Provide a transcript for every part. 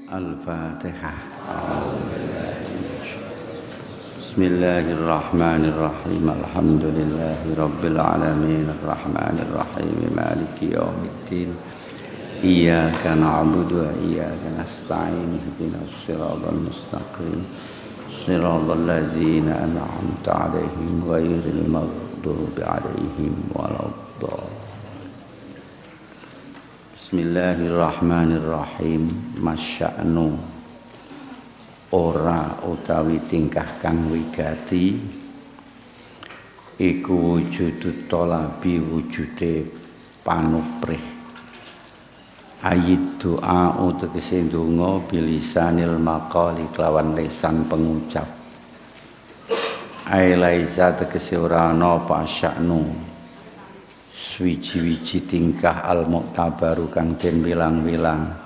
Al-Fatihah. Bismillahirrahmanirrahim. Alhamdulillahi rabbil alamin. Arrahmanirrahim. Maliki yaumiddin. Iyyaka na'budu wa iyyaka nasta'in. Ihdinas siratal mustaqim. Siratal ladzina an'amta 'alaihim ghairil maghdubi 'alaihim waladdallin. Bismillahirrahmanirrahim. Masya'nu ora utawi tingkah kang wigati iku wujudut tolabi wujude panuprih ayid doa utegese ndonga bilisanil maqali kelawan lisan pengucap ailaisa tegese ora ana apa sya'nu wiji-wiji tingkah al-mu'tabaru kang den wilang-wilang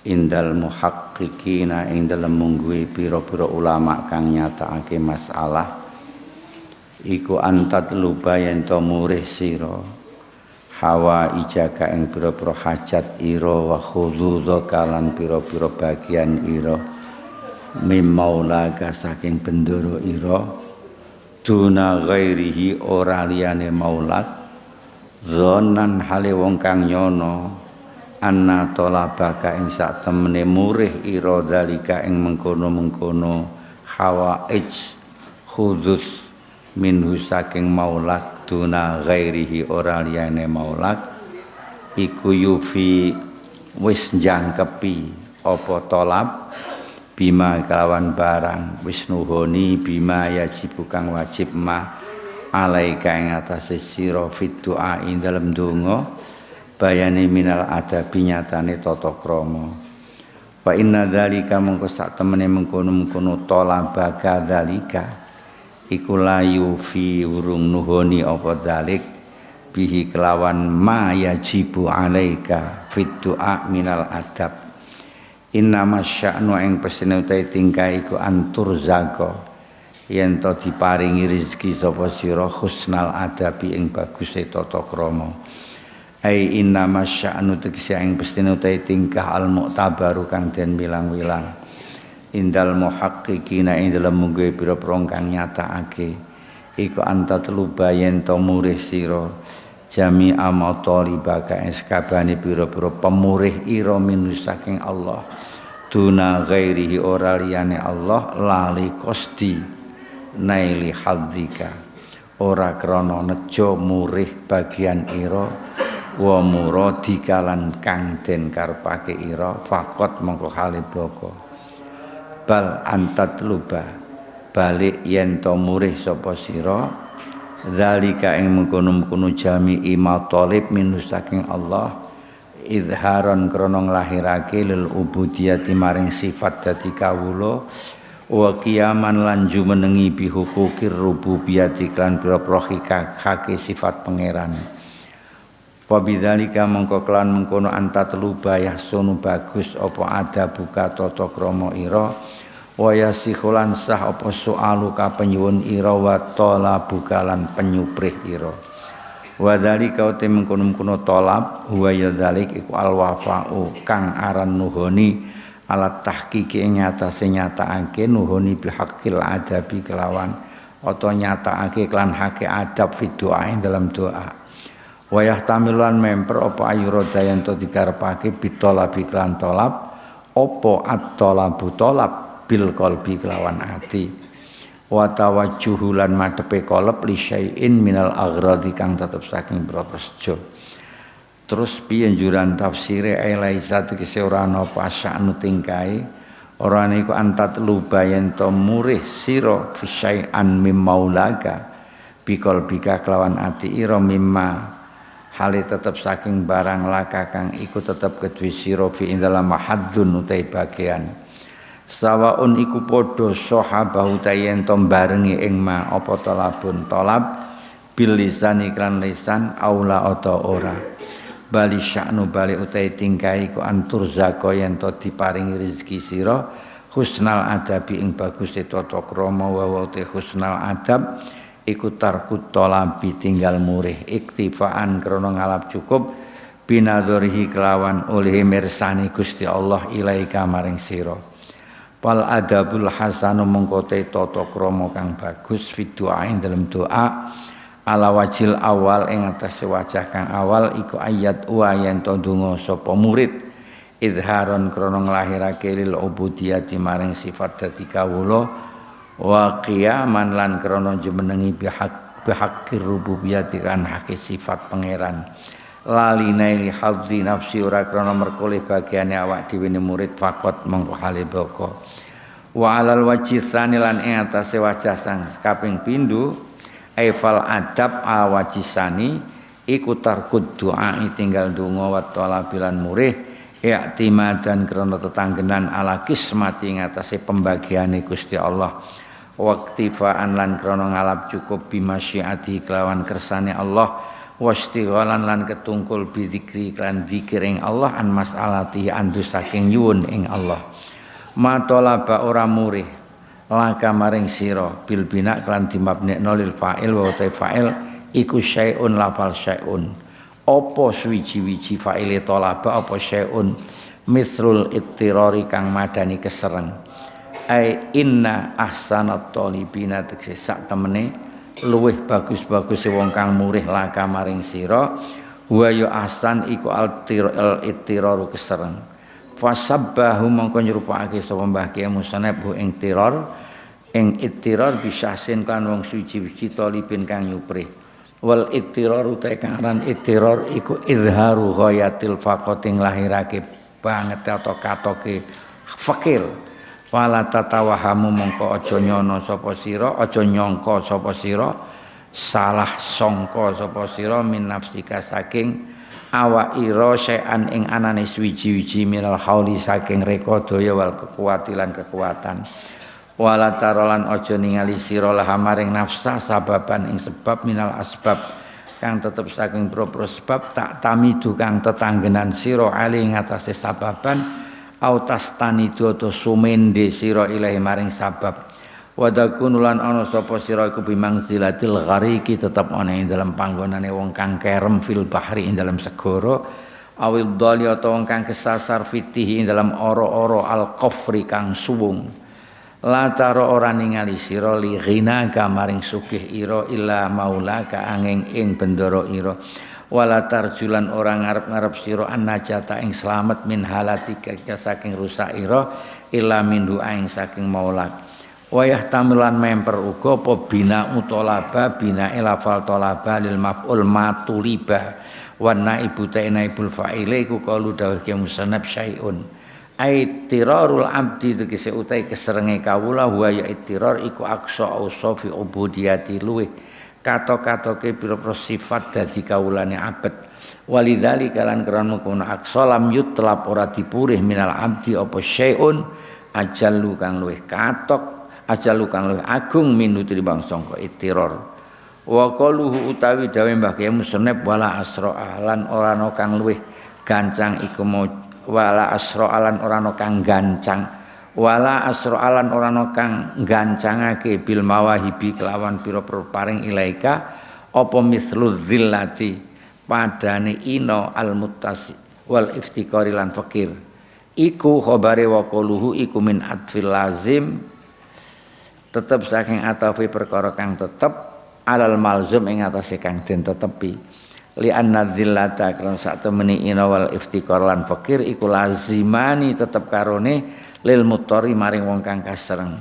indal muhaqqiqina ing dalem mungguhe pira-pira ulama kang nyatakake masalah iku antat luba yen to murih sira hawa ijaka ing pira-pira hajat ira wa khududha kalan pira-pira bagian ira mimmaulaka saking bendoro ira duna ghairihi ora liyane maulak zonan hale wong kang nyono anna tolabaka ing sak temene murih ira dalika ing mengkono-mengkono hawaij khudus minhu saking maulak duna ghairihi ora liyane maulak iku yufi wis njangkepi apa tolab bima kawan barang wis nuhoni bima yajibu kang wajib ma alaika ing atase sira fid du'a ing dalem donga bayane minal adabi nyatane tata krama wa inna dzalika mongko sak temene mengkono-mengkono talabaka dzalika iku layu fi urung nuhoni apa dzalik bihi kelawan ma yajibu alaika fid du'a minal adab inna masya'nu ing pesene utahe tingkah iku antur zaqa yen to diparingi rezeki sapa sira husnal adabi ing baguse tata krama ai inna masya'nu tegese ing pestine utahe tingkah al mu'tabaru kang den wilang-wilang indal muhaqqiqina ing dalem mungguhe pira-pira kang nyatakake iku antat luba yen to murih sira jami amatalibaka eskabane pira-pira pemurih ira minus saking Allah duna ghairihi ora liyane Allah lali qasdi naili hadzika ora krana nejo murih bagian ira wa muradika lan kang den karepake ira fakot mongko hale bloko bal antat luba balik yen to murih sapa sira zalika ing mengkono-mengkono jami imatalib minus saking Allah izharon krana nglahirake lil ubudiyati maring sifat dadi kawula wa qiyaman lan jumenengi bi hukukir rububiyati kan pira-pira hake sifat pangeran wa bidzalika mongko kelan mengkono antat lubayah sunu bagus apa ada buka tata krama ira wa yasikhulan sah apa soalu ka penyuwun ira wa talabu kalan penyuprih ira wa dzalika uti mengkono-mengkono talab huwa ya dzalik iku alwafa'u kang aran nuhoni alat tahqiqi ing nyatase nyatakake nuhoni bihaqqil adabi kelawan utawa nyatakake kelan hake adab fi doa ing dalam doa wa yahtamilan memper apa ayurada yen to dikarepake bitolabi kelan tolab apa at-talabu tolab bil qalbi kelawan ati wa tawajjuhu lan madhepe qalb li syai'in minal aghradi kang tetep saking praprasaja. Terus piye njuran tafsire laisa tegese ora ana apa sya'nu tingkae ora niku antat lubayen to murih sira fi syai'an mim maulaka bikol bika kelawan ati ira mimma hale tetep saking barang laka kang iku tetep kedue sira fi indala mahaddun utai bagian sawaun iku padha sahabah utai yen to barengi ing ma apa talabun talab bil lisan iklan lisan aula ata ora bali sya'nu bali utai tingkai ku antur zako yen to diparingi rezeki sira husnal adabi ing baguse tata krama wa te husnal adab iku tarkut talabi tinggal murih iktifaan krana ngalap cukup binadzurihi kelawan oleh mirsani Gusti Allah ilaika maring sira. Wal adabul hasanu mengkote tata krama kang bagus fi doa ing dalem doa ala wajil awal ing atase wajah kang awal iku ayat wa yen to donga sapa murid izharon krana nglahirake lil ubudiyati maring sifat dadi kawula wa qiyaman lan krana jumenengi bihaqqir rububiyyati kan hak sifat pangeran lalinaili hadzi nafsi ora krana merkole bagiane awak dhewe murid fakot mengko hale baka wa alal wajhi tsani lan ing atase wajah sang kaping pindho aifal adab awajisani iku tarkud doa tinggal donga wa talabilan murih i'timadan krana tetanggenan ala kismati ing atase pembagiane Gusti Allah waqtifaan lan krana ngalap cukup bimasyiati kelawan kersane Allah wastighalan lan ketungkul bidzikri lan zikir ing Allah an mas'alati andu saking nyuwun ing Allah matolaba ora murih laka maring sira bil bina lan dimabnekno lil fa'il wa fa'il iku syai'un lafal syai'un apa suwiji-wiji fa'ile talaba apa syai'un mithlul ittirari kang madani kesereng ai inna ahsanat talibina tekse sak temene luwih bagus-bagus wong kang murih laka maring sira wa ya ahsan iku al-ittiraru kesereng fasabbahu mongko nyerupake sapa Mbah Kiai Musannaf ing tiror ing ittirar bisasin kan wong suci-suci talibin kang nyuprih wal ittirar utahe kang aran ittirar iku izharu ghayatil faqati nglahirake banget atau katoke fakir wala tatawahamu mongko aja nyono sapa sira aja nyangka sapa sira salah sangka sapa sira min nafsika saking awakira saean ing anane suwiji-wiji minal hauli saking reka daya wal kekuatan wala tarolan aja ningali sira lah maring nafsa sababan ing sebab minal asbab kang tetep saking propro sebab tak tamidu kang tetanggenan sira ali ing atase sababan autas tanidu atau sumende sira ilahi maring sabab wadakunulan ana sapa sira iku bimangzilatil ghariki tetep ana ing dalam panggonane wong kang kerem fil bahri ing dalam segara awil dhali atau wong kang kesasar fitihi ing dalam ora-ora al kufri kang suwung latara ora ningali sira li ghina maring sugih ira illa maula ka angin ing bendara ira wala tarjulan orang ngarep-ngarep sira annajata ing slamet min halatika saking rusak ira illa min du'aing saking maula wayah tamilan memper uga apa bina utalaba bina lafal talaba lil maf'ul matuliba wa naibu ta'inaibul fa'ile iku qalu dawuh Ki Musannaf syai'un ai tirarul abdi tegese utahe keserenge kawula wa ya ittirar iku aqsa ausafi ubudiyati luweh kato-katoke pira-pira sifat dadi kawulane abet walidzalika lan krana mengkono aksalam yutlab ora dipurih minal abdi apa syai'un ajallu kang luwih katok ajallu kang luwih agung minuti bangsa ittirar wa qaluhu utawi dawe Mbah Kiai Musannaf wala asra lan ora ana kang luwih gancang iku wala asra lan ora ana kang gancang wala asra'alan orang kang gancangake bil mawahibi kelawan pira-pira paring ilaika apa mislu dzillati padane ino al muttasi wal iftikari lan fakir iku khabare wa quluhu iku min atfil lazim tetep saking atafi perkara kang tetep alal malzum ing atase kang den tetepi li anna dzillata kan sak temeni ino wal iftikar lan fakir iku lazimani tetep karone lil mutari maring wong kang kasereng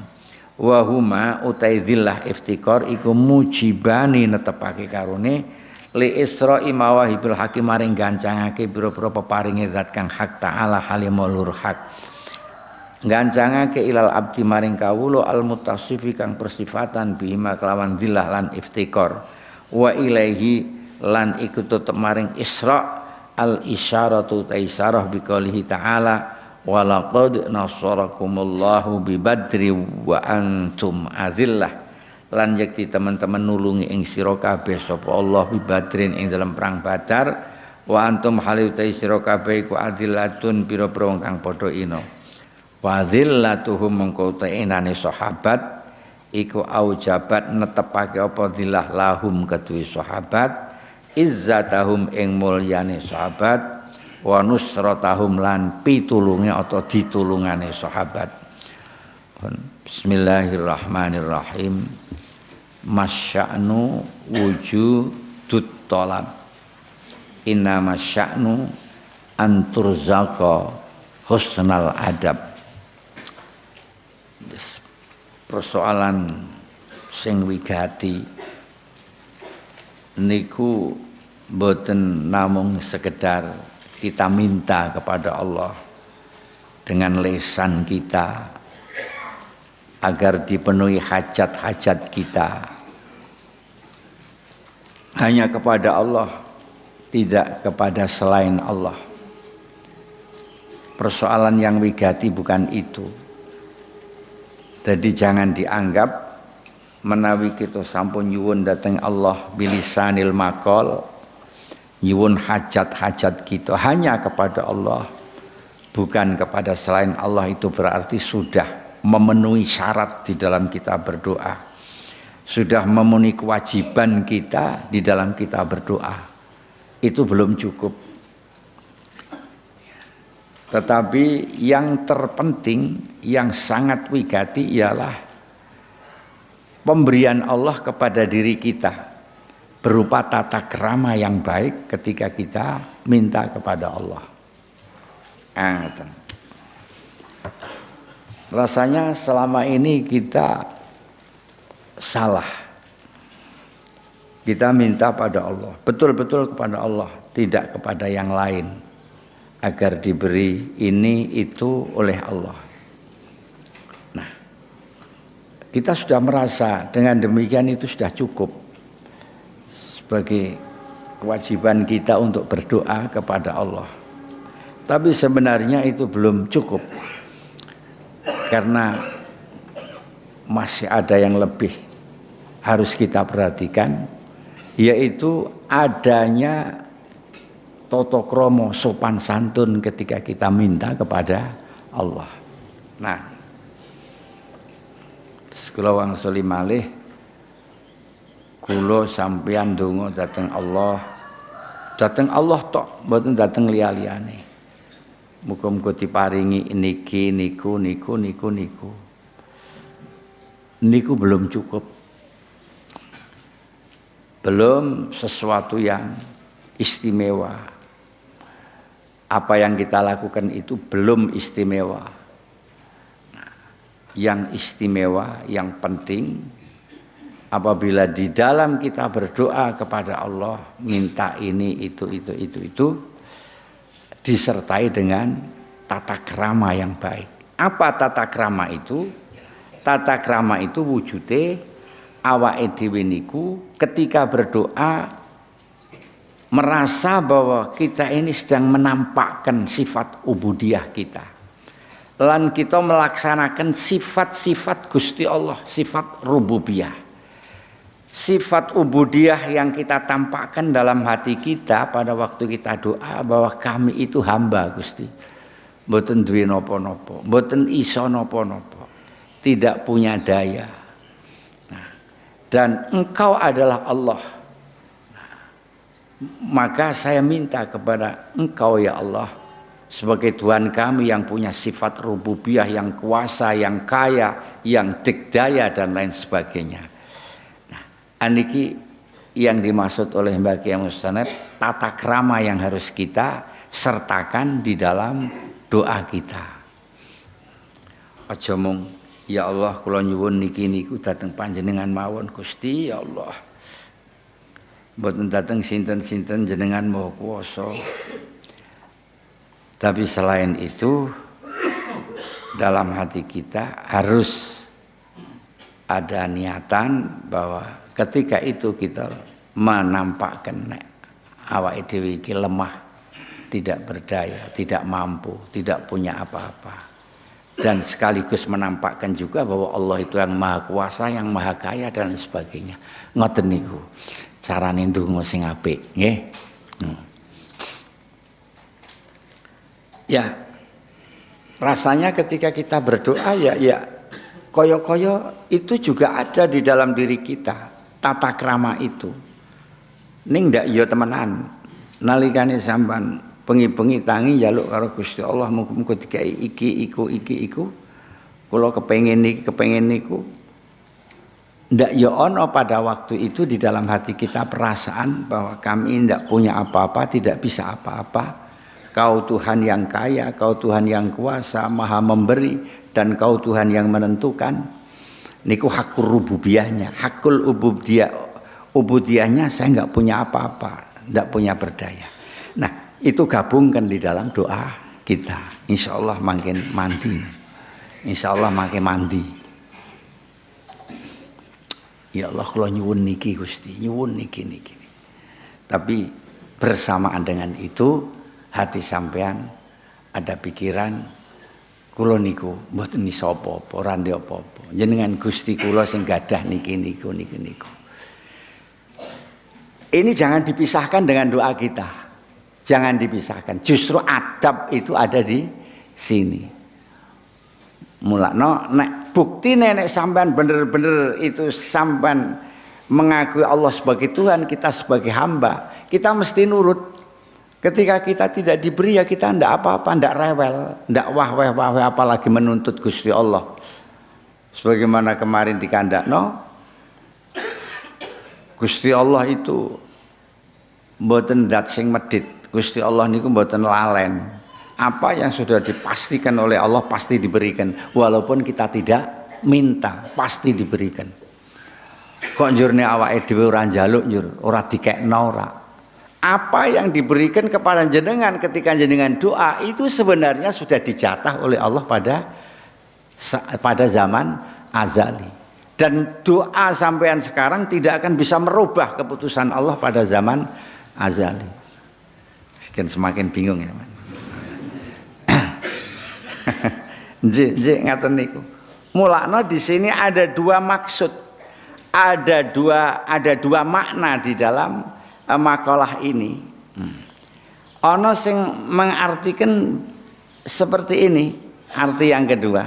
wa huma utai dzillah iftikar iku mujibani netepake karone li isra'i mawahibul hakim maring gancangake pira-pira peparinge zat kang hak taala halimul hak gancangake ilal abdi maring kawula al muttasifi kang persifatan bihima kelawan dzillah lan iftikar wa ilaihi lan iku tetep maring isra al isyaratu taisarah biqaulihi ta'ala walaqad nasarakumullahu bi badri wa antum azillah lan yakti teman-teman nulungi ing sira kabeh sapa Allah bi badrin ing dalam perang Badar wa antum halitai sira kabeh iku azillatun pira-pira wong kang padha ina wa zillatuhum mengko ta'inane sahabat iku aujabat netepake apa zillah lahum kedue sahabat izzatahum ing mulyane sahabat wa nusratahum lan pitulunge atau ditulungane sahabat. Bismillahirrahmanirrahim. Masya'nu wujudut tolab. Inna masya'nu anturzaqa husnal adab. Persoalan sing wigati niku boten namung sekedar kita minta kepada Allah dengan lisan kita agar dipenuhi hajat-hajat kita hanya kepada Allah, tidak kepada selain Allah. Persoalan yang wigati bukan itu. Jadi jangan dianggap menawi kita sampun nyuwun dateng Allah bilisanil maqal, nyuwun hajat-hajat kita hanya kepada Allah, bukan kepada selain Allah, itu berarti sudah memenuhi syarat di dalam kita berdoa, sudah memenuhi kewajiban kita di dalam kita berdoa. Itu belum cukup. Tetapi yang terpenting, yang sangat wigati ialah pemberian Allah kepada diri kita berupa tata krama yang baik ketika kita minta kepada Allah. Rasanya selama ini kita salah. Kita minta pada Allah, betul-betul kepada Allah, tidak kepada yang lain, agar diberi ini itu oleh Allah. Nah, kita sudah merasa dengan demikian itu sudah cukup sebagai kewajiban kita untuk berdoa kepada Allah. Tapi sebenarnya itu belum cukup, karena masih ada yang lebih harus kita perhatikan, yaitu adanya toto kromo sopan santun ketika kita minta kepada Allah. Nah, kula wangsuli malih kula sampeyan donga dhateng Allah tok, mboten dhateng liya-liyane. Muga-muga diparingi niki niku. Niku belum cukup. Belum sesuatu yang istimewa. Apa yang kita lakukan itu belum istimewa. Nah, yang istimewa, yang penting apabila di dalam kita berdoa kepada Allah, minta ini itu disertai dengan tata krama yang baik. Apa tata krama itu? Tata krama itu wujude awake dhewe niku ketika berdoa merasa bahwa kita ini sedang menampakkan sifat ubudiyah kita. Lan kita melaksanakan sifat-sifat Gusti Allah, sifat rububiyah. Sifat ubudiyah yang kita tampakkan dalam hati kita pada waktu kita doa bahwa kami itu hamba Gusti. Mboten duwe napa-napa, mboten iso napa-napa, tidak punya daya. Nah, dan Engkau adalah Allah. Nah, maka saya minta kepada Engkau ya Allah sebagai Tuhan kami yang punya sifat rububiyah, yang kuasa, yang kaya, yang dikdaya dan lain sebagainya. Nah, aniki yang dimaksud oleh Mbak Kiai Mustanab, tata krama yang harus kita sertakan di dalam doa kita. Aja mung ya Allah kula nyuwun niki niku dhateng panjenengan mawon Gusti ya Allah. Mboten dhateng sinten-sinten jenengan Maha Kuwasa. Tapi selain itu dalam hati kita harus ada niatan bahwa ketika itu kita menampakkan nek awake dhewe iki lemah, tidak berdaya, tidak mampu, tidak punya apa-apa. Dan sekaligus menampakkan juga bahwa Allah itu yang maha kuasa, yang maha kaya dan sebagainya. Ngoten niku carane ndonga sing apik, nggih. Ya, rasanya ketika kita berdoa ya koyo-koyo itu juga ada di dalam diri kita, tata krama itu. Ning ndak ya temenan. Nalikane sampean bengi-bengi tangi njaluk karo Gusti Allah muga-muga dikai iki iku. Kula kepengin iki kepengin niku. Ndak ya ono pada waktu itu di dalam hati kita perasaan bahwa kami ndak punya apa-apa, tidak bisa apa-apa. Kau Tuhan yang kaya, Kau Tuhan yang kuasa, Maha memberi, dan Kau Tuhan yang menentukan. Niku hakul rububiyahnya, hakul ubudiyahnya saya nggak punya apa-apa, nggak punya berdaya. Nah itu gabungkan di dalam doa kita. Insya Allah makin mandi, Insya Allah makin mandi. Ya Allah kalau nyuwun niki Gusti, nyuwun niki. Tapi bersamaan dengan itu hati sampean ada pikiran kula niku mboten iso apa-apa, ora ndek apa-apa. Jenengan Gusti kula sing gadah niki. Ini jangan dipisahkan dengan doa kita. Jangan dipisahkan. Justru adab itu ada di sini. Mulakno nek bukti nek sampean bener-bener itu sampean mengakui Allah sebagai Tuhan, kita sebagai hamba, kita mesti nurut. Ketika kita tidak diberi ya kita ndak apa-apa, ndak rewel, ndak wah apalagi menuntut Gusti Allah. Sebagaimana kemarin dikandakno Gusti Allah itu mboten dat sing medit. Gusti Allah niku mboten lalen. Apa yang sudah dipastikan oleh Allah pasti diberikan, walaupun kita tidak minta, pasti diberikan. Kok njurne awake dhewe ora njaluk njur, ora dikekno ora. Apa yang diberikan kepada jenengan ketika jenengan doa itu sebenarnya sudah dijatah oleh Allah pada zaman azali. Dan doa sampean sekarang tidak akan bisa merubah keputusan Allah pada zaman azali. Semakin bingung ya, Man. Nggih ngaten niku. Mulakno di sini ada dua maksud. Ada dua makna di dalam makalah ini. Ono sing mengartikan seperti ini, arti yang kedua.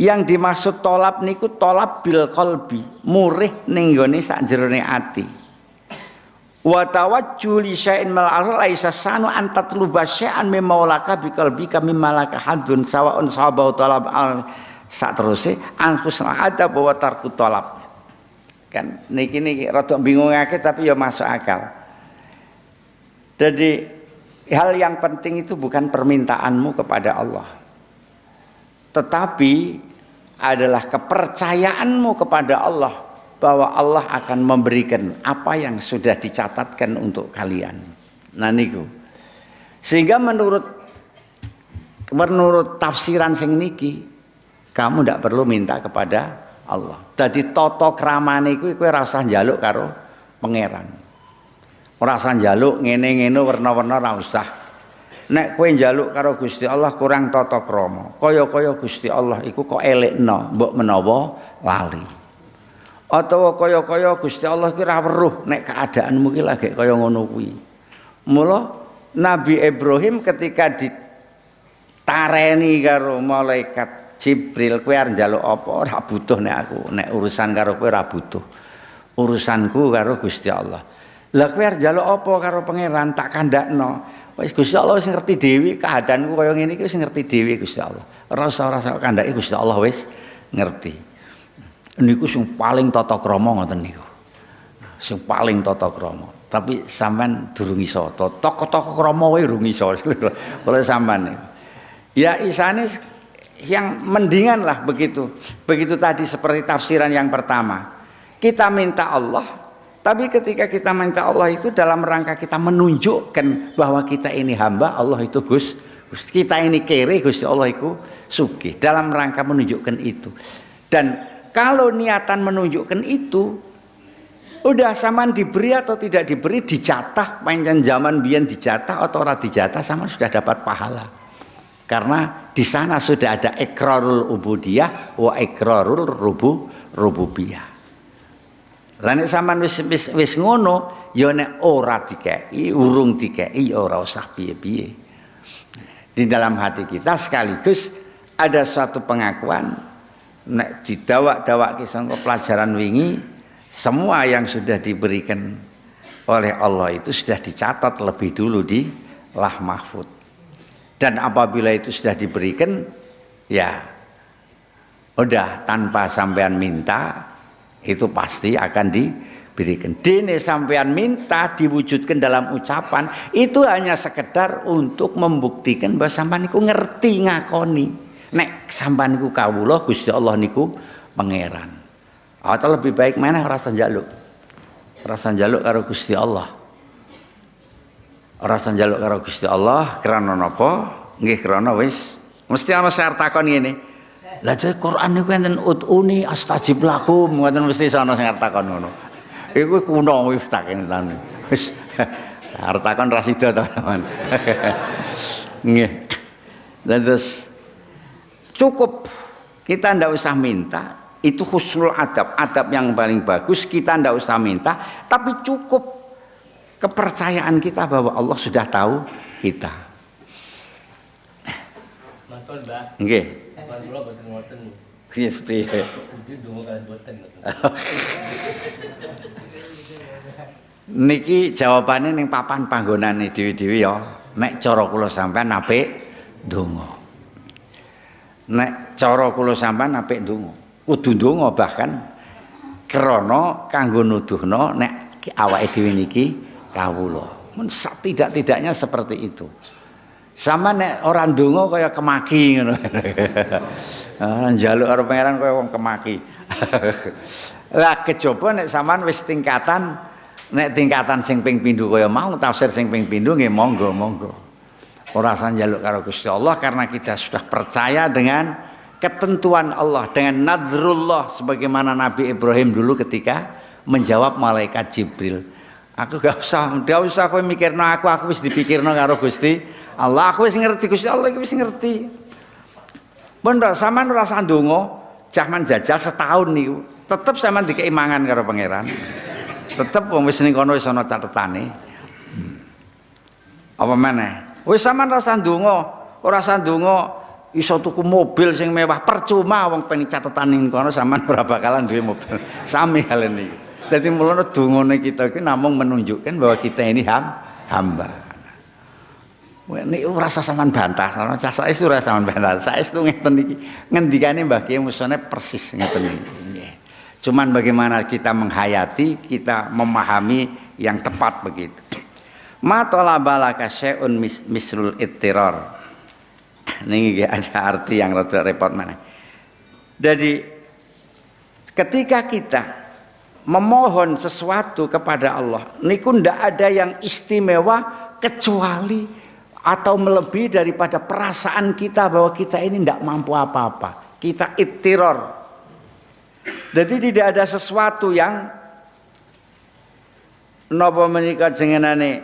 Yang dimaksud tolab niku tolab bil qalbi, murih ning nggone sakjerone ati. Wa tawajjuh li syai'in mal laisa sanu an tatluba syai'an mim maulaka bi qalbika mim malaka hadun sawaun sahabahu talab al sak teruse angkusna ada bahwa tarku tolab. Kan niki rada bingungake tapi ya masuk akal. Jadi hal yang penting itu bukan permintaanmu kepada Allah, tetapi adalah kepercayaanmu kepada Allah bahwa Allah akan memberikan apa yang sudah dicatatkan untuk kalian. Nah niku. Sehingga menurut tafsiran sing niki kamu tidak perlu minta kepada Allah. Jadi tata kramane iku kowe ora usah njaluk karo pangeran. Ora usah njaluk ngene-ngene werna-werna ora usah. Nek kowe njaluk karo Gusti Allah kurang tata krama. Kaya-kaya Gusti Allah iku kok elekno, mbok menawa lali. Atawa kaya-kaya Gusti Allah iki ora weruh nek keadaanmu iki lagi kaya ngono kuwi. Mula Nabi Ibrahim ketika ditareni karo malaikat Jibril, kowe arep njaluk apa? Ora butuh nek aku, nek urusan karo kowe ora butuh. Urusanku karo Gusti Allah. Lah kowe arep njaluk apa karo pangeran? Tak kandakno. Wis Gusti Allah wis ngerti dhewe keadaanku kaya ngene iki wis ngerti dhewe Gusti Allah. Ora usah kandhake Gusti Allah wis ngerti. Niku sing paling tata krama ngoten niku. Sing paling tata krama. Tapi sampean durung iso. Tata krama wae durung iso. Oleh sampean niku. Ya isane yang mendingan lah begitu tadi seperti tafsiran yang pertama kita minta Allah, tapi ketika kita minta Allah itu dalam rangka kita menunjukkan bahwa kita ini hamba Allah itu Gus, kita ini kere Gusti Allah itu sugih, dalam rangka menunjukkan itu. Dan kalau niatan menunjukkan itu udah saman diberi atau tidak diberi dijatah, pancen zaman biyen dijatah atau ora dijatah sama sudah dapat pahala. Karena di sana sudah ada iqrarul ubudiyah wa iqrarul rububiyah. Lah nek sampean wis ngono, ya nek ora dikeki, urung dikeki ya ora usah piye-piye. Di dalam hati kita sekaligus ada suatu pengakuan nek didawak-dawaki sangka pelajaran wingi, semua yang sudah diberikan oleh Allah itu sudah dicatat lebih dulu di Lauh Mahfuz. Dan apabila itu sudah diberikan, ya udah tanpa sampean minta itu pasti akan diberikan. Dene sampean minta diwujudkan dalam ucapan itu hanya sekedar untuk membuktikan bahwa sampean niku ngerti ngakoni. Nek sampean niku kawula Gusti Allah niku pangeran. Atau lebih baik mana rasa njaluk. Rasa njaluk karo Gusti Allah. Rasa njaluk karo Gusti Allah krana napa? Nggih krana wis mesti ana syarat takon ngene. Lah jare Quran niku enten utuni astajib lakum, ngoten mesti ana sing arep takon ngono. Iku kuno wis tak kentane. Wis arep takon ra sida to, teman. Nggih. Dan terus cukup kita ndak usah minta, itu husnul adab, adab yang paling bagus. Kita ndak usah minta, tapi cukup kepercayaan kita bahwa Allah sudah tahu kita. Mantun, Mbak. Nggih. Kula boten ngoten. Nggih, priye? Donga kalian boten. Niki jawabane ning papan panggonane dhewe-dhewe ya. Nek cara kula sampean apik ndonga. Nek cara kula sampean apik ndonga. Kudu ndonga bahkan krana kanggo nuduhna nek awake dhewe niki kawula. Men tidak-tidaknya seperti itu. Sama nek ora ndonga kaya kemaki ngono. Njaluk karo pangeran kaya wong kemaki. Lah kejaba nek sampean wis tingkatan sing ping pindho kaya mau tafsir sing ping pindho nggih monggo. Ora usah njaluk karo Gusti Allah karena kita sudah percaya dengan ketentuan Allah, dengan nadrullah sebagaimana Nabi Ibrahim dulu ketika menjawab malaikat Jibril. Aku gak usah kowe mikirno aku wis dipikirno karo Gusti Allah. Aku wis ngerti Gusti Allah iki wis ngerti. Pondok sampean ora usah ndonga, jaman jajal setahun niku, tetep sampean dikei mangan karo pangeran. Tetep wong wis ning kono wis ana catetane. Apa meneh? Wis sampean ora usah ndonga, iso tuku mobil sing mewah percuma wong pengen catetan ning kono sampean ora bakalan duwe mobil. Sami hal niki. Jadi mulane dungane kita iki namung menunjukkan bahwa kita ini hamba. Nek ora sampean bantah, saestu ora sampean bantah. Saestu ngeten iki. Ngendikane Mbah Kiai Musone persis ngeten iki. Cuman bagaimana kita menghayati, kita memahami yang tepat begitu. Ma talabalaka syai'un misrul ittirar. Niki ada arti yang rada repot mana. Jadi ketika kita memohon sesuatu kepada Allah, niku ndak ada yang istimewa kecuali atau melebihi daripada perasaan kita bahwa kita ini ndak mampu apa-apa. Kita ittiror. Jadi tidak ada sesuatu yang napa menika jenenane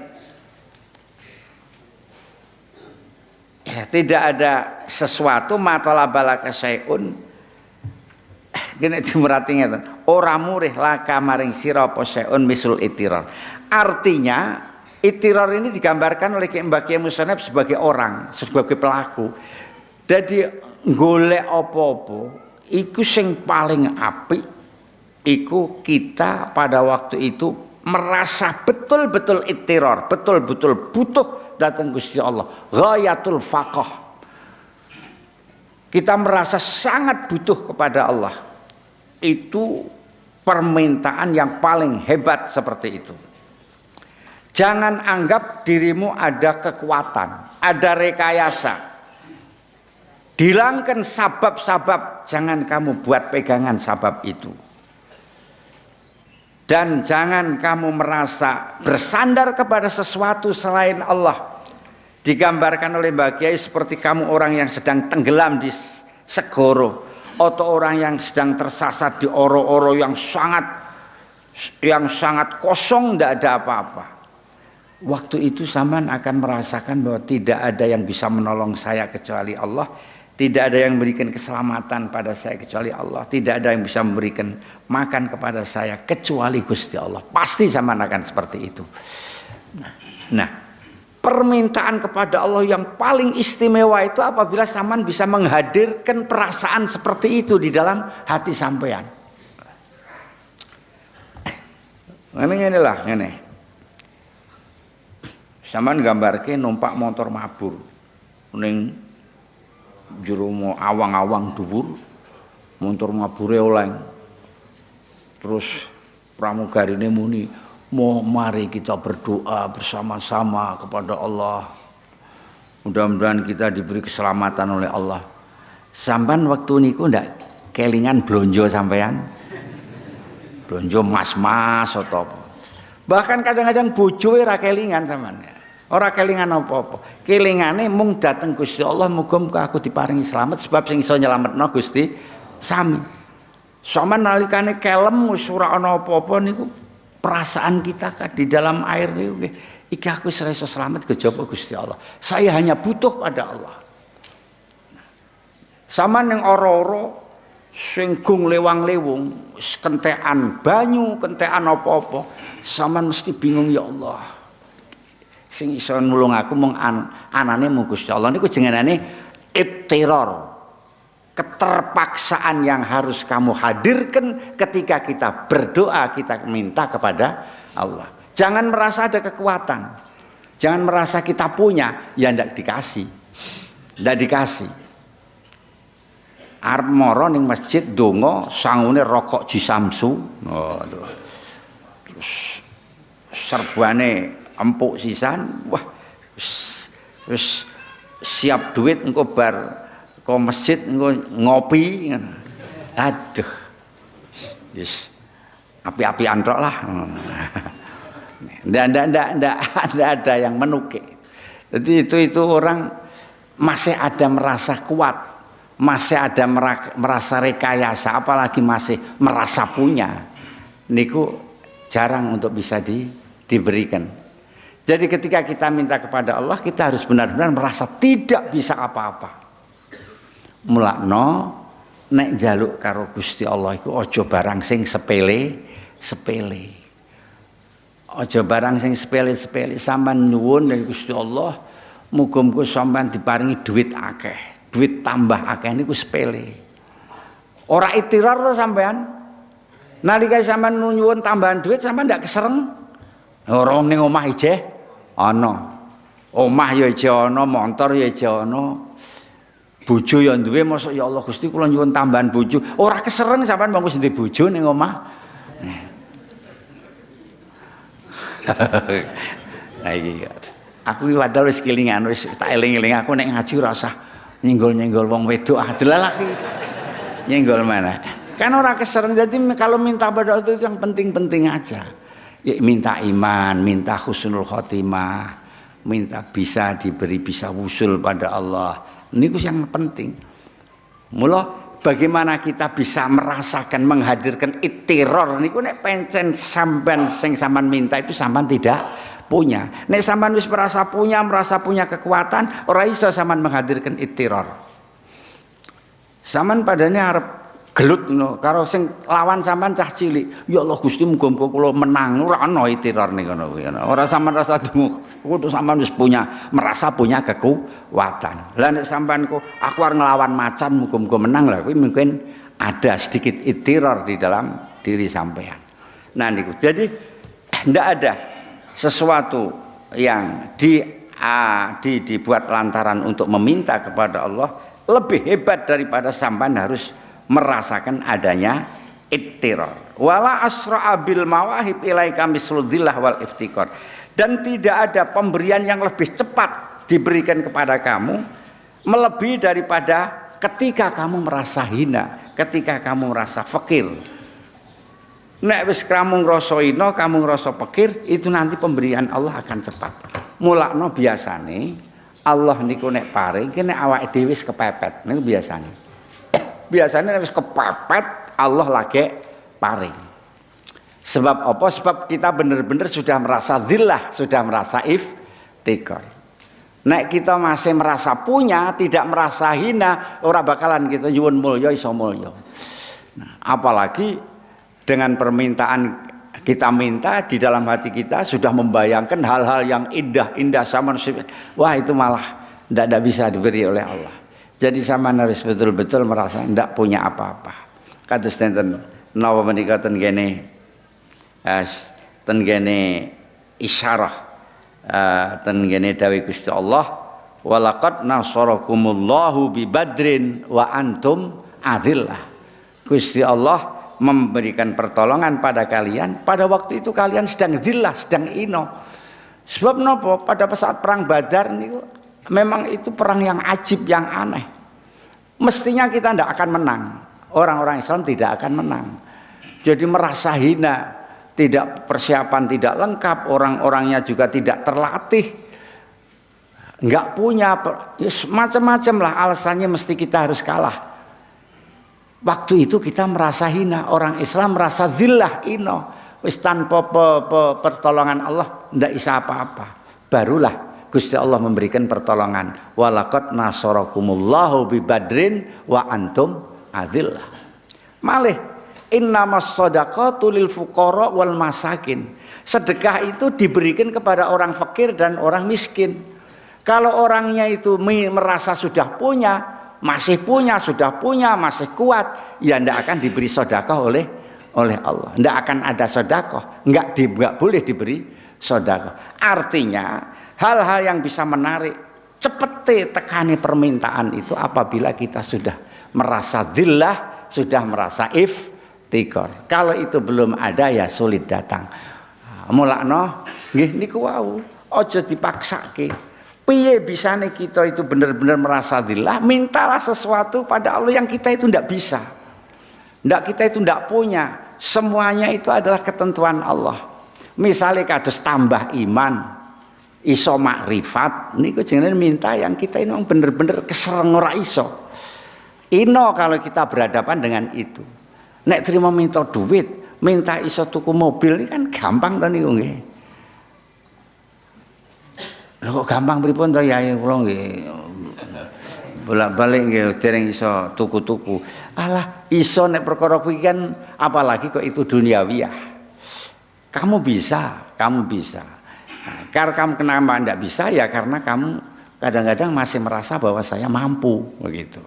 ya, tidak ada sesuatu matalabalaka syai'un gene dimerati ngeten ora murih laka maring sira apa syai'un misul ittiror. Artinya ittiror ini digambarkan oleh Mbah Kiai Musonep sebagai orang, sebagai pelaku. Jadi golek apa-apa iku sing paling apik iku kita pada waktu itu merasa betul-betul ittiror, betul-betul butuh datang Gusti Allah, ghayatul faqah. Kita merasa sangat butuh kepada Allah. Itu permintaan yang paling hebat seperti itu. Jangan anggap dirimu ada kekuatan, ada rekayasa. Hilangkan sabab-sabab, jangan kamu buat pegangan sabab itu. Dan jangan kamu merasa bersandar kepada sesuatu selain Allah. Digambarkan oleh Mbah Kiai seperti kamu orang yang sedang tenggelam di segoro, atau orang yang sedang tersasar di oro-oro yang sangat kosong, tidak ada apa-apa. Waktu itu sampean akan merasakan bahwa tidak ada yang bisa menolong saya kecuali Allah, tidak ada yang memberikan keselamatan pada saya kecuali Allah, tidak ada yang bisa memberikan makan kepada saya kecuali Gusti Allah. Pasti sampean akan seperti itu. Nah, permintaan kepada Allah yang paling istimewa itu apabila sampean bisa menghadirkan perasaan seperti itu di dalam hati sampean. Ngene lah, ngene. Sampeyan gambarke numpak motor mabur ning jero awang-awang dhuwur, motor mabure oleng. Terus pramugarine muni, mari kita berdoa bersama-sama kepada Allah. Mudah-mudahan kita diberi keselamatan oleh Allah. Sampeyan waktu niku ndak kelingan blonjo sampean? Blonjo mas-mas atau apa? Bahkan kadang-kadang bojo ora kelingan sampean. Ora kelingan apa-apa. Kelingane mung dateng Gusti Allah, muga-muga aku diparingi selamat sebab sing iso nyelametno Gusti sami. Sampeyan nalikane kelem wis ora ana apa-apa niku perasaan kita di dalam air niku iki aku wis iso selamat kejaba Gusti Allah. Saya hanya butuh pada Allah. Sampeyan ning ora-ora sing gung lewang-lewung, kentekan banyu, kentekan apa-apa, sampean mesti bingung ya Allah. Sing iso nulung aku mung anane mung Gusti Allah niku jenengane ittiror. Keterpaksaan yang harus kamu hadirkan ketika kita berdoa, kita minta kepada Allah. Jangan merasa ada kekuatan. Jangan merasa kita punya, ya ndak dikasih. Ndak dikasih. Arep mara ning masjid donga sangune rokok jisamsu. Terus serbane empuk sisan, wah wis siap duit engko bar ke masjid engko ngopi. Aduh. Wis api-apian tok lah. Ndak ada yang menukik. Jadi itu orang masih ada merasa kuat, masih ada merasa rekayasa, apalagi masih merasa punya. Niku jarang untuk bisa diberikan. Jadi ketika kita minta kepada Allah, kita harus benar-benar merasa tidak bisa apa-apa. Mulakno nek njaluk karo Gusti Allah iku aja barang sing sepele. Aja barang sing sepele-sepele. Sampeyan nyuwun dari Gusti Allah, muga-muga sampeyan diparingi duit akeh, duit tambah akeh niku sepele. Ora itirar to sampeyan. Nalika sampeyan nyuwun tambahan duit, sampeyan ndak kesereng. Ora ning omah ijeh ana. Omah ya ijeh ana, montor ya ijeh ana. Bojo ya duwe, mosok ya Allah Gusti kula nyuwun tambahan bojo. Ora kesereng sampeyan monggo sing bojo ning omah. Nah iki aku iki padahal wis kelingan, wis tak eling-eling aku nek ngaji ora usah nyenggol-nyenggol wong wedok. Adulah iki nyenggol mana. Kan ora kesereng, jadi kalau minta pada itu yang penting-penting aja. Ya, minta iman, minta husnul khotimah, minta bisa diberi, bisa wusul pada Allah. Niku yang penting. Mula bagaimana kita bisa merasakan menghadirkan ittiror niku nek pencen sampean sing sampean minta itu sampean tidak punya. Nek sampean wis merasa punya kekuatan, ora iso sampean menghadirkan ittiror. Sampean padane arep gelut ngono karo sing lawan sampean cah cilik. Ya Allah Gusti muga-muga kula menang. Ora ana ittiror ning ngono kuwi. Ora sampean rasa kudu sampean wis merasa punya kekuatan. Lah nek sampean kok aku arep nglawan macan muga-muga menang, lah kuwi mungkin ada sedikit ittiror di dalam diri sampean. Nah niku. Jadi ndak ada sesuatu yang dibuat lantaran untuk meminta kepada Allah lebih hebat daripada sampean harus merasakan adanya ittiror. Wala asra'a bil mawahib ilaika misludillah wal iftikar. Dan tidak ada pemberian yang lebih cepat diberikan kepada kamu melebihi daripada ketika kamu merasa hina, ketika kamu merasa fakir. Nek wis kamu ngrasa hina, kamu ngrasa fakir, itu nanti pemberian Allah akan cepat. Mulakno biasane Allah niku nek paring nek awake dhewe wis kepepet, niku biasane. Biasanya harus kepepet Allah lagi paring. Sebab apa? Sebab kita benar-benar sudah merasa dhillah, sudah merasa iftikar. Nek kita masih merasa punya, tidak merasa hina, ora bakalan kita nyuwun mulya iso mulya. Nah, apalagi dengan permintaan kita minta di dalam hati kita sudah membayangkan hal-hal yang indah-indah sama. Wah itu malah tidak bisa diberi oleh Allah. Jadi sampean harus betul-betul merasa ndak punya apa-apa. Kados nenten napa menika ten kene isyarah ten ngene dawuh Gusti Allah, walaqad nasarakumullahu bi Badrin wa antum adillah. Gusti Allah memberikan pertolongan pada kalian pada waktu itu kalian sedang zillah, sedang ino. Sebab napa? Pada saat perang Badar niku memang itu perang yang ajib, yang aneh. Mestinya kita tidak akan menang. Orang-orang Islam tidak akan menang. Jadi merasa hina, tidak persiapan tidak lengkap, orang-orangnya juga tidak terlatih, nggak punya, macam-macam lah alasannya mesti kita harus kalah. Waktu itu kita merasa hina, orang Islam merasa zillah ino, wis tanpa pertolongan Allah ndak bisa apa-apa. Barulah Gusti Allah memberikan pertolongan. Walaqad nasarakumullahu bi Badrin wa antum adillah. Malih innamas shadaqatu lil fuqara wal masakin. Sedekah itu diberikan kepada orang fakir dan orang miskin. Kalau orangnya itu merasa sudah punya, masih punya, sudah punya, masih kuat, ya tidak akan diberi sedekah oleh Allah. Tidak akan ada sedekah, nggak boleh diberi sedekah. Artinya hal-hal yang bisa menarik cepet tekani permintaan itu apabila kita sudah merasa dhillah, sudah merasa iftikar. Kalau itu belum ada ya sulit datang. Mulakno nggih niku wau, aja dipaksake. Piye bisane kita itu benar-benar merasa dhillah, mintalah sesuatu pada Allah yang kita itu tidak bisa. Kita itu tidak punya. Semuanya itu adalah ketentuan Allah. Misalnya kados tambah iman, iso makrifat, niku jenenge minta yang kita ini memang benar-benar kesereng ora iso. Ino kalau kita berhadapan dengan itu. Nek terima minta duit, minta iso tuku mobil ini kan gampang to niku nggih. Lha kok gampang pripun to Yai kula nggih. Bolak-balik nggih dereng iso tuku-tuku. Alah iso nek perkara kuwi kan apalagi kok itu duniawiyah. Kamu bisa. Nah, karena kamu kenapa tidak bisa ya karena kamu kadang-kadang masih merasa bahwa saya mampu begitu.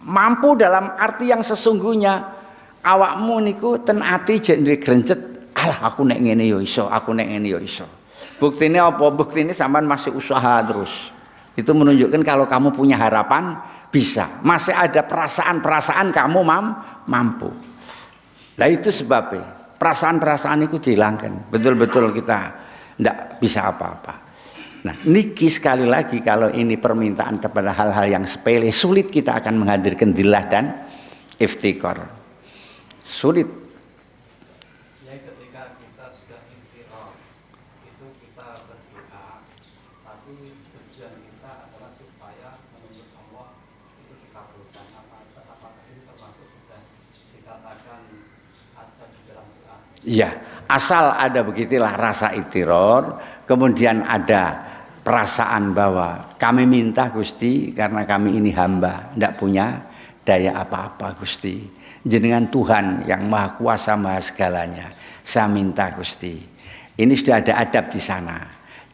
Mampu dalam arti yang sesungguhnya awakmu niku ten ati jek ndek grenjet. Alah aku nek ngene yo iso, aku nek ngene yo iso. Buktine apa? Buktine sampean masih usaha terus. Itu menunjukkan kalau kamu punya harapan bisa. Masih ada perasaan-perasaan kamu mampu. Nah itu sebabnya perasaan-perasaan itu dihilangkan. Betul-betul kita tidak bisa apa-apa. Nah niki sekali lagi kalau ini permintaan kepada hal-hal yang sepele, sulit kita akan menghadirkan dhillah dan iftikar. Sulit. Ya ketika kita sudah iftikar itu kita berdoa, tapi tujuan kita adalah supaya menuntut Allah itu dikabulkan. Apakah ini termasuk sudah dikatakan ada di dalam doa? Iya, asal ada begitulah rasa iftikar, kemudian ada perasaan bahwa kami minta Gusti karena kami ini hamba, tidak punya daya apa-apa Gusti. Jenengan Tuhan yang maha kuasa maha segalanya. Saya minta Gusti. Ini sudah ada adab di sana.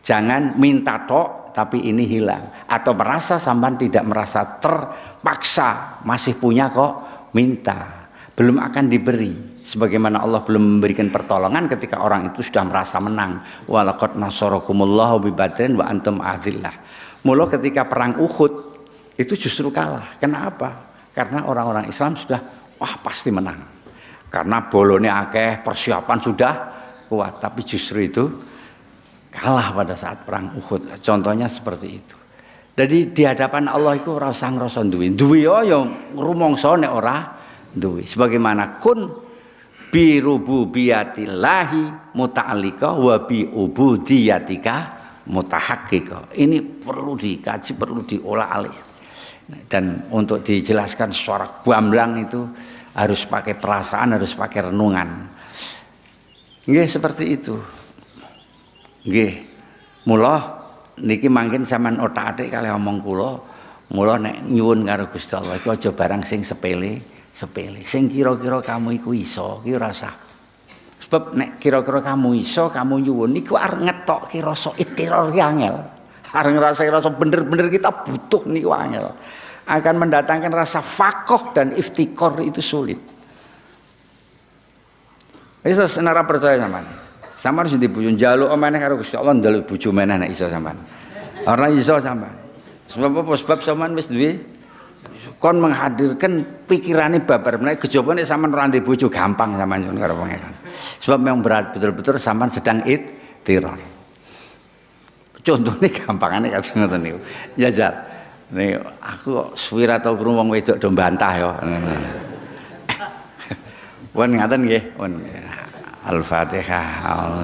Jangan minta tok tapi ini hilang. Atau merasa sampean tidak merasa terpaksa masih punya kok minta. Belum akan diberi. Sebagaimana Allah belum memberikan pertolongan ketika orang itu sudah merasa menang. Walaqad nasarakumullahu bi Badrin wa antum adillah. Mula ketika perang Uhud itu justru kalah. Kenapa? Karena orang-orang Islam sudah pasti menang. Karena bolone akeh, persiapan sudah kuat, tapi justru itu kalah pada saat perang Uhud. Contohnya seperti itu. Jadi di hadapan Allah itu ora usah ngrasa duwe. Duwe ya rumangsa nek ora duwe. Sebagaimana kun bi rububiyatillahi muta'alliqa wa bi ubudiyatika mutahaqqiqa. Ini perlu dikaji, perlu diolah alih. Dan untuk dijelaskan secara gamblang itu harus pakai perasaan, harus pakai renungan. Nggih seperti itu. Nggih. Mula niki mangkin sampean otak-atik kali omong kula, mula nek nyuwun karo Gusti Allah iku aja barang sing sepele. Sing kira-kira kamu iku iso ki ora usah. Sebab nek kira-kira kamu iso, kamu nyuwun niku arep ngetokke rasa ikhtiar ki angel. Arep ngrasa bener-bener kita butuh niku angel. Akan mendatangkan rasa fakoh dan iftikor itu sulit. Wis senara percaya sampean. Sampeyan sing dibojo njaluk meneh karo Gusti Allah njaluk bojo meneh nek iso sampean. Ora iso sampean. Sebab apa? Sebab sampean wis duwe kon menghadirkan pikirane babar meneh kejaba nek sampean ora ndek bojo gampang sampean nyuwun karo pangeran. Sebab memang berat betul-betul sampean sedang ittiror. Contone gampangane kados ngoten niku. Jajal. Nek aku suwi ra tau krungu wong wedok do mbantah ya. Wan ngaten nggih, Al-Fatihah.